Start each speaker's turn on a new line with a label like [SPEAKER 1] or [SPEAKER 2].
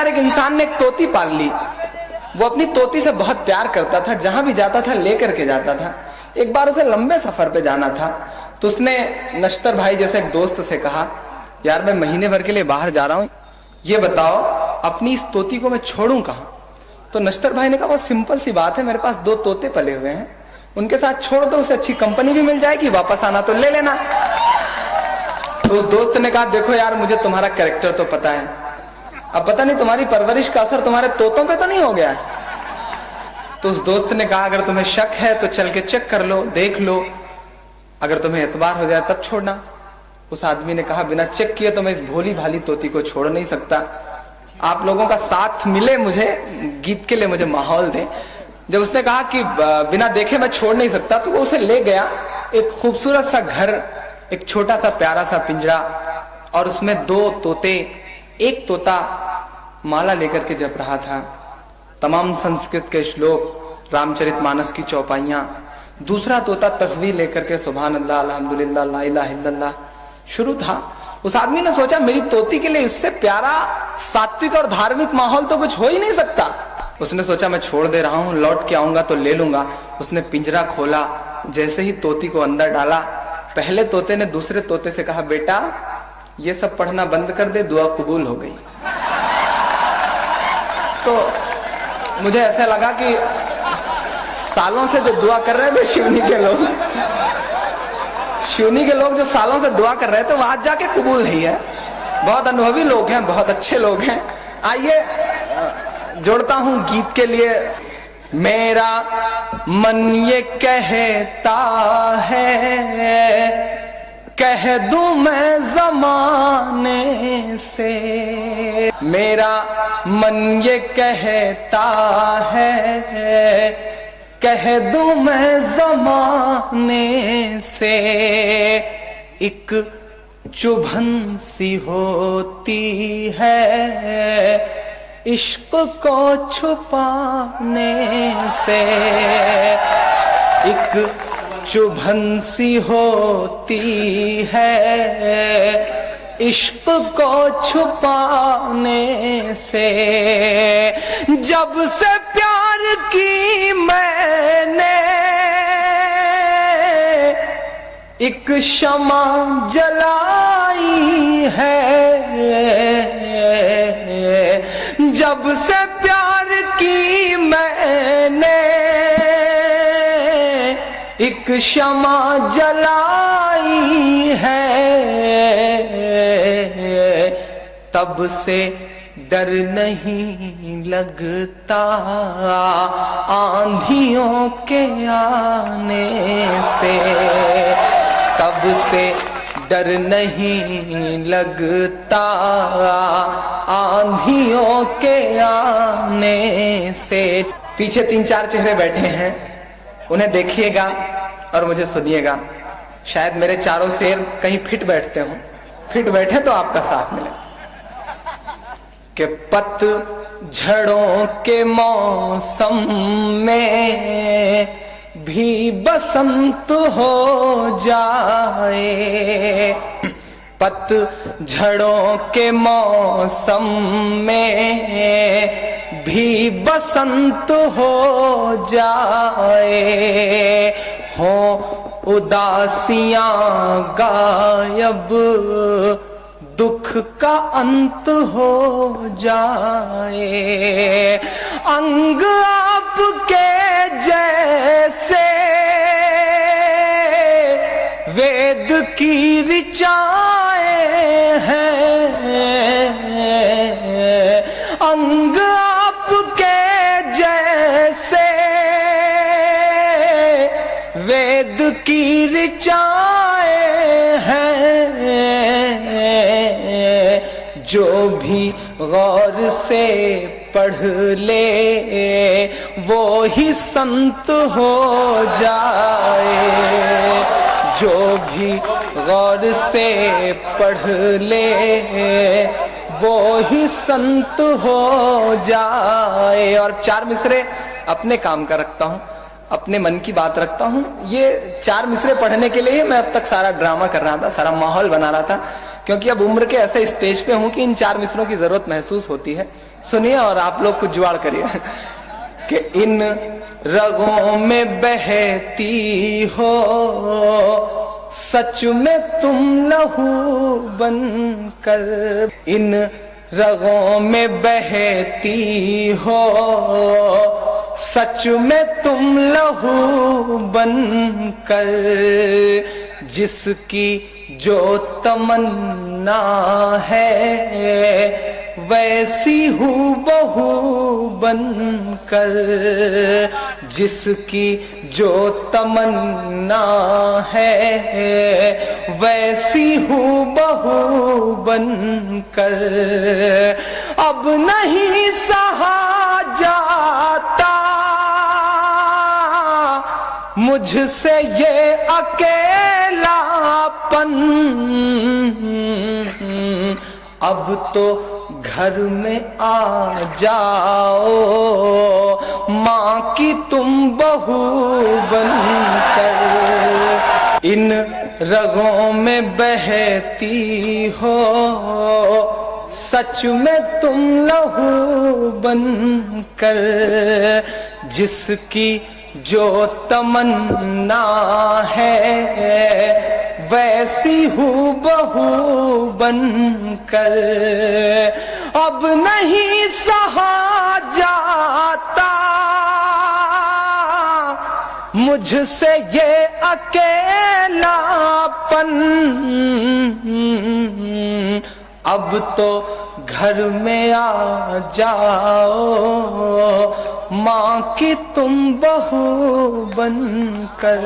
[SPEAKER 1] बार एक इंसान ने एक तोती पाल ली। वो अपनी तोती से बहुत प्यार करता था, जहां भी जाता था लेकर के जाता था। एक बार उसे लंबे सफर पे जाना था, तो उसने नश्तर भाई जैसे एक दोस्त से कहा, यार मैं महीने भर के लिए बाहर जा रहा हूं, ये बताओ अपनी इस तोती को मैं छोड़ूं कहां? तो नश्तर भाई ने कहा, बहुत सिंपल सी बात है, मेरे पास 2 तोते पले हुए हैं, उनके साथ छोड़ दो, उसे अच्छी कंपनी भी मिल जाएगी, वापस आना तो ले लेना। तो उस दोस्त ने कहा, देखो यार मुझे तुम्हारा कैरेक्टर तो पता है, अब पता नहीं तुम्हारी परवरिश का असर तुम्हारे तोतों पे तो नहीं हो गया है। तो उस दोस्त ने कहा, अगर तुम्हें शक है तो चल के चेक कर लो, देख लो, अगर तुम्हें एतबार हो जाए तब छोड़ना। उस आदमी ने कहा, बिना चेक किए तो मैं इस भोली भाली तोती को छोड़ नहीं सकता, आप लोगों का साथ मिले, मुझे गीत के लिए मुझे माहौल दें। जब उसने कहा कि बिना देखे मैं छोड़ नहीं सकता, तो वो उसे ले गया एक खूबसूरत सा घर, एक छोटा सा प्यारा सा पिंजरा, और उसमें 2 तोते, एक तोता माला लेकर के जप रहा था, तमाम संस्कृत के श्लोक, रामचरितमानस की चौपाइयां, दूसरा तोता तस्वीर लेकर के सुभान अल्लाह, अल्हम्दुलिल्लाह, ला इलाहा इल्लल्लाह शुरू था। उस आदमी ने सोचा, मेरी तोती के लिए इससे प्यारा सात्विक और धार्मिक माहौल तो कुछ हो ही नहीं सकता। उसने सोचा, मैं छोड़ दे रहा हूं, लौट के आऊंगा तो ले लूंगा। उसने पिंजरा खोला, जैसे ही तोती को अंदर डाला, पहले तोते ने दूसरे तोते से कहा, बेटा ये सब पढ़ना बंद कर दे, दुआ कबूल हो गई। तो मुझे ऐसा लगा कि सालों से जो दुआ कर रहे थे शिवनी के लोग जो सालों से दुआ कर रहे थे, वो आज जाके कबूल नहीं है। बहुत अनुभवी लोग हैं, बहुत अच्छे लोग हैं। आइए जोड़ता हूं गीत के लिए। मेरा मन ये कहता है, कह दूं मैं जमाने से, मेरा मन ये कहता है, कह दूं मैं जमाने से, एक चुभन सी होती है इश्क को छुपाने से, एक चुभन सी होती है इश्क को छुपाने से। जब से प्यार की मैंने एक शमा जलाई है, जब से प्यार की मैंने एक शमा जलाई है, तब से डर नहीं लगता आंधियों के आने से, तब से डर नहीं लगता आंधियों के आने से। पीछे 3-4 चेहरे बैठे हैं, उन्हें देखिएगा और मुझे सुनिएगा। शायद मेरे चारों शेर कहीं फिट बैठते हों, फिट बैठे तो आपका साथ मिले। कि पतझड़ों के मौसम में भी बसंत हो जाए, पतझड़ों के मौसम में भी बसंत हो जाए, हो उदासियां गायब, दुख का अंत हो जाए, अंग आपके जैसे वेद की ऋचाएं हैं, अंग आपके जैसे वेद की ऋचाएं हैं, जो भी गौर से पढ़ ले वो ही संत हो जाए, जो भी गौर से पढ़ ले वो ही संत हो जाए। और 4 मिसरे अपने काम का रखता हूँ, अपने मन की बात रखता हूँ। ये 4 मिसरे पढ़ने के लिए मैं अब तक सारा ड्रामा कर रहा था, सारा माहौल बना रहा था, क्योंकि अब उम्र के ऐसे स्टेज पे हूं कि इन 4 मिसरों की जरूरत महसूस होती है। सुनिए और आप लोग कुछ जुगाड़ करिए कि इन रगों में बहती हो सच में तुम लहू बनकर, इन रगों में बहती हो सच में तुम लहू बनकर, जिसकी जो तमन्ना है वैसी हूबहू बनकर, जिसकी जो तमन्ना है वैसी हूबहू बनकर, अब नहीं सहा जाता मुझसे ये अकेलापन, अब तो घर में आ जाओ माँ की तुम बहू बनकर, इन रगों में बहती हो सच में तुम लहू बनकर, जिसकी जो तमन्ना है वैसी हूबहू बनकर, अब नहीं सहा जाता मुझसे ये अकेलापन, अब तो घर में आ जाओ माँ की तुम बहू बनकर।